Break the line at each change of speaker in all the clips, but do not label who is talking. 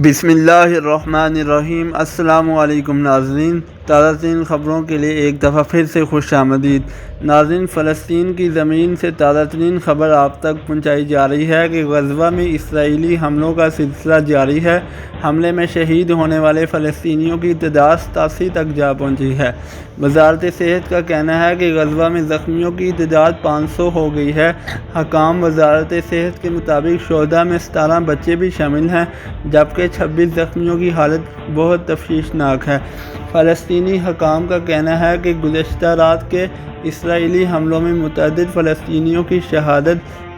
بسم اللہ الرحمن الرحیم۔ السلام علیکم ناظرین، تازہ ترین خبروں کے لیے ایک دفعہ پھر سے خوش آمدید۔ ناظرین، فلسطین کی زمین سے تازہ ترین خبر آپ تک پہنچائی جا رہی ہے کہ غزہ میں اسرائیلی حملوں کا سلسلہ جاری ہے۔ حملے میں شہید ہونے والے فلسطینیوں کی تعداد 87 تک جا پہنچی ہے۔ وزارت صحت کا کہنا ہے کہ غزہ میں زخمیوں کی تعداد 500 ہو گئی ہے۔ حکام وزارت صحت کے مطابق شہداء میں 17 بچے بھی شامل ہیں، جبکہ 26 زخمیوں کی حالت بہت تشویشناک ہے۔ فلسطینی حکام کا کہنا ہے کہ گزشتہ رات کے اسرائیلی حملوں میں متعدد فلسطینیوں کی شہادت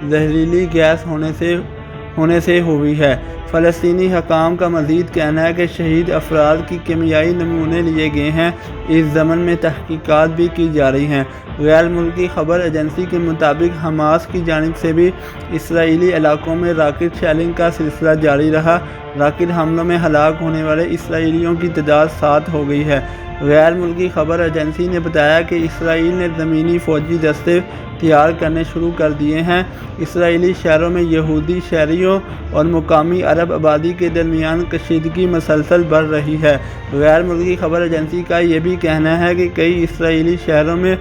زہریلی گیس ہونے سے ہوئی ہے۔ فلسطینی حکام کا مزید کہنا ہے کہ شہید افراد کی کیمیائی نمونے لیے گئے ہیں۔ اس ضمن میں تحقیقات بھی کی جا رہی ہیں۔ غیر ملکی خبر ایجنسی کے مطابق حماس کی جانب سے بھی اسرائیلی علاقوں میں راکٹ شیلنگ کا سلسلہ جاری رہا۔ راکٹ حملوں میں ہلاک ہونے والے اسرائیلیوں کی تعداد 7 ہو گئی ہے۔ غیر ملکی خبر ایجنسی نے بتایا کہ اسرائیل نے زمینی فوجی دستے تیار کرنے شروع کر دیے ہیں۔ اسرائیلی شہروں میں یہودی شہریوں اور مقامی عرب آبادی کے درمیان کشیدگی مسلسل بڑھ رہی ہے۔ غیر ملکی خبر ایجنسی کا یہ بھی کہنا ہے کہ کئی اسرائیلی شہروں میں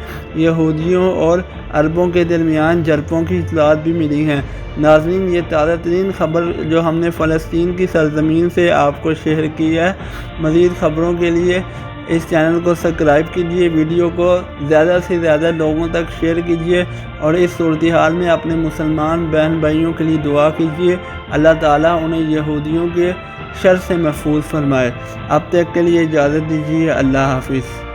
یہودیوں اور عربوں کے درمیان جھڑپوں کی اطلاعات بھی ملی ہیں۔ ناظرین، یہ تازہ ترین خبر جو ہم نے فلسطین کی سرزمین سے آپ کو شیئر کی ہے۔ مزید خبروں کے لیے اس چینل کو سبسکرائب کیجیے، ویڈیو کو زیادہ سے زیادہ لوگوں تک شیئر کیجیے اور اس صورتحال میں اپنے مسلمان بہن بھائیوں کے لیے دعا کیجیے۔ اللہ تعالیٰ انہیں یہودیوں کے شر سے محفوظ فرمائے۔ اب تک کے لیے اجازت دیجیے۔ اللہ حافظ۔